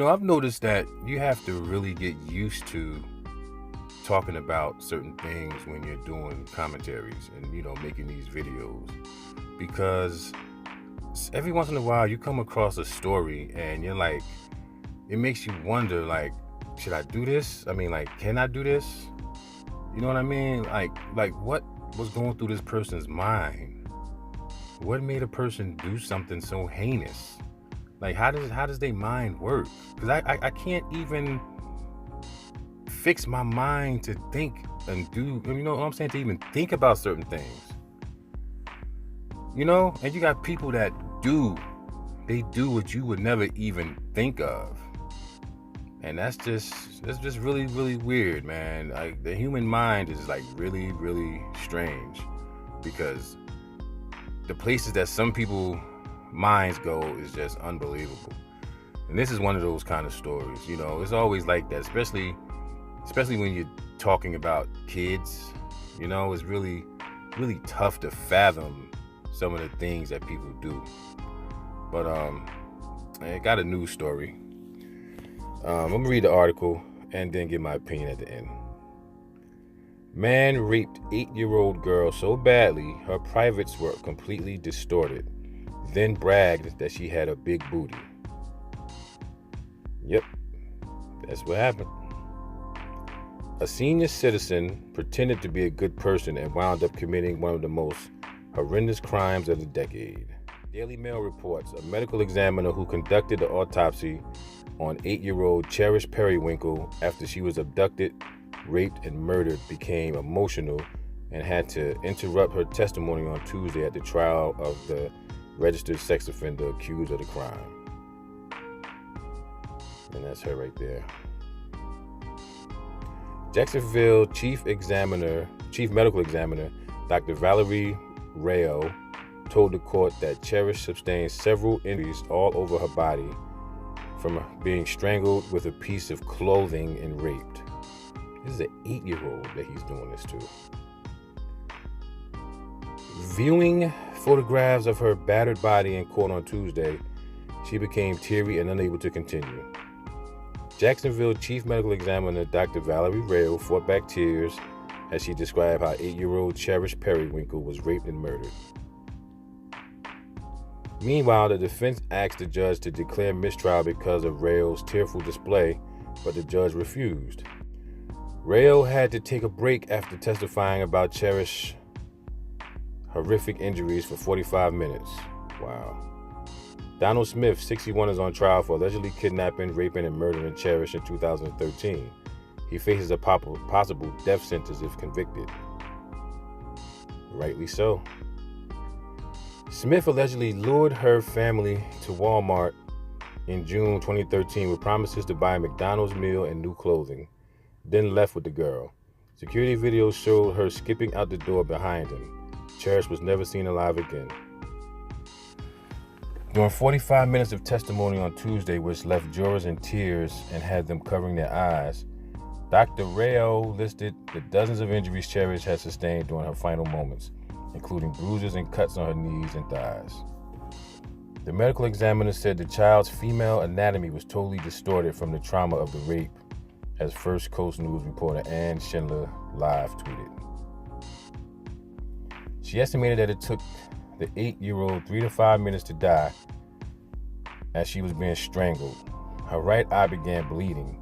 I've noticed that you have to really get used to talking about certain things when you're doing commentaries and, making these videos. Because every once in a while you come across a story and you're like, it makes you wonder, like, should I do this? I mean, like, can I do this? You know what I mean? Like what was going through this person's mind? What made a person do something so heinous? Like, how does their mind work? Because I can't even fix my mind to think and do, you know what I'm saying, to even think about certain things. And you got people that do what you would never even think of. And that's just really, really weird, man. Like, the human mind is like really, really strange, because the places that some people minds go is just unbelievable. And this is one of those kind of stories. It's always like that, especially when you're talking about kids. It's really, really tough to fathom some of the things that people do. But I got a news story. I'm gonna read the article and then give my opinion at the end. Man raped 8-year-old girl so badly her privates were completely distorted, then bragged that she had a big booty. Yep, that's what happened. A senior citizen pretended to be a good person and wound up committing one of the most horrendous crimes of the decade. Daily Mail reports a medical examiner who conducted the autopsy on 8-year-old Cherish Periwinkle after she was abducted, raped, and murdered became emotional and had to interrupt her testimony on Tuesday at the trial of the registered sex offender accused of the crime. And that's her right there. Jacksonville Chief Medical Examiner, Dr. Valerie Rayo, told the court that Cherish sustained several injuries all over her body from being strangled with a piece of clothing and raped. This is an 8-year-old that he's doing this to. Viewing photographs of her battered body in court on Tuesday, she became teary and unable to continue. Jacksonville Chief Medical Examiner Dr. Valerie Rayo fought back tears as she described how 8-year-old Cherish Periwinkle was raped and murdered. Meanwhile, the defense asked the judge to declare mistrial because of Rayo's tearful display, but the judge refused. Rayo had to take a break after testifying about Cherish's horrific injuries for 45 minutes. Wow. Donald Smith, 61, is on trial for allegedly kidnapping, raping, and murdering Cherish in 2013. He faces a possible death sentence if convicted. Rightly so. Smith allegedly lured her family to Walmart in June 2013 with promises to buy a McDonald's meal and new clothing, then left with the girl. Security videos showed her skipping out the door behind him. Cherish was never seen alive again. During 45 minutes of testimony on Tuesday, which left jurors in tears and had them covering their eyes, Dr. Rayo listed the dozens of injuries Cherish had sustained during her final moments, including bruises and cuts on her knees and thighs. The medical examiner said the child's female anatomy was totally distorted from the trauma of the rape, as First Coast News reporter Ann Schindler Live tweeted. She estimated that it took the 8-year-old 3 to 5 minutes to die as she was being strangled. Her right eye began bleeding.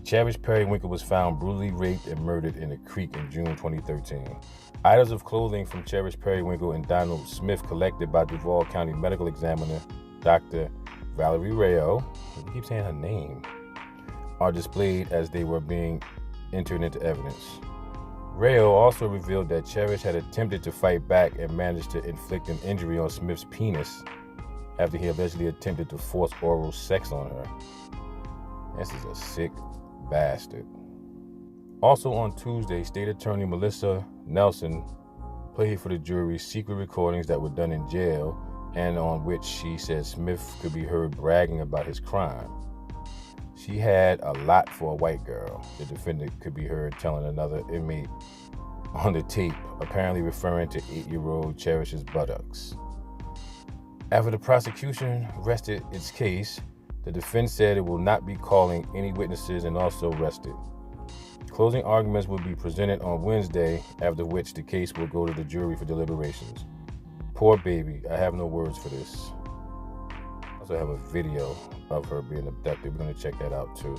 Cherish Periwinkle was found brutally raped and murdered in a creek in June 2013. Items of clothing from Cherish Periwinkle and Donald Smith collected by Duval County Medical Examiner Dr. Valerie Rayo, I keep saying her name, are displayed as they were being entered into evidence. Rayo also revealed that Cherish had attempted to fight back and managed to inflict an injury on Smith's penis after he allegedly attempted to force oral sex on her. This is a sick bastard. Also on Tuesday, State Attorney Melissa Nelson played for the jury secret recordings that were done in jail and on which she said Smith could be heard bragging about his crime. She had a lot for a white girl, the defendant could be heard telling another inmate on the tape, apparently referring to 8-year-old Cherish's buttocks. After the prosecution rested its case, The defense said it will not be calling any witnesses and also rested. Closing arguments will be presented on Wednesday, after which the case will go to the jury for deliberations. Poor baby, I have no words for this. I also have a video of her being abducted. We're going to check that out too.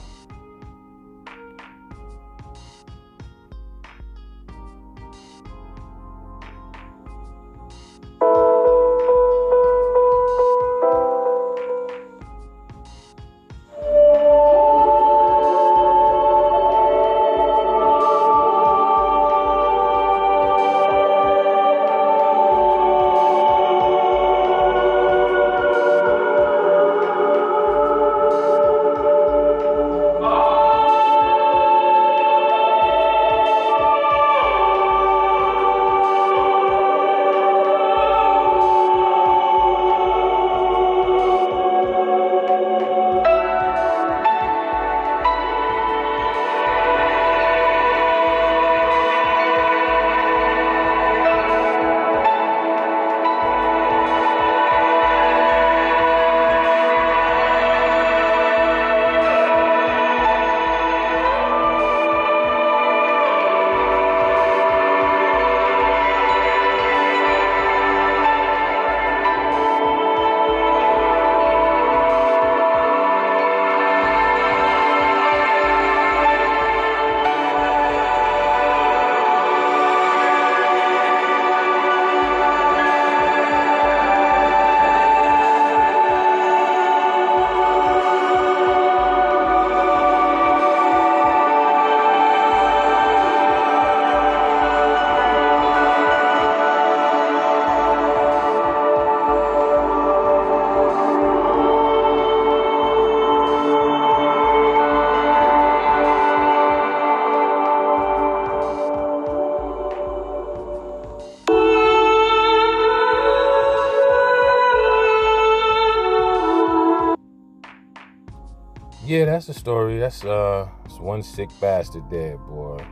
Yeah, that's the story. That's it's one sick bastard dead, boy.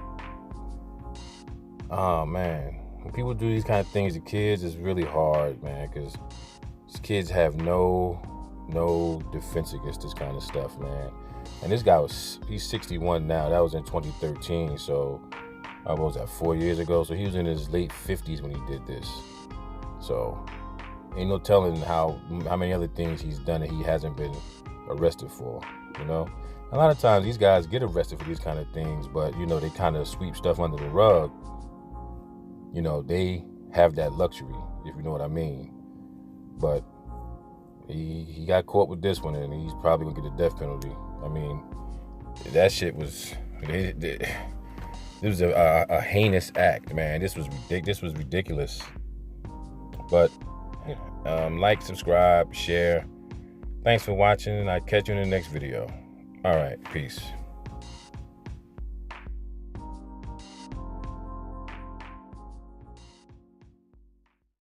Oh man, when people do these kind of things to kids, it's really hard, man, because these kids have no defense against this kind of stuff, man. And this guy he's 61 now. That was in 2013, so what was that, 4 years ago? So he was in his late 50s when he did this. So ain't no telling how many other things he's done that he hasn't been arrested for. You know, a lot of times these guys get arrested for these kind of things, but you know, they kind of sweep stuff under the rug. You know, they have that luxury, if you know what I mean. But he got caught with this one, and he's probably gonna get the death penalty. I mean, that shit was it was a heinous act, man. This was ridiculous. But like, subscribe, share. Thanks for watching, and I'll catch you in the next video. All right, peace.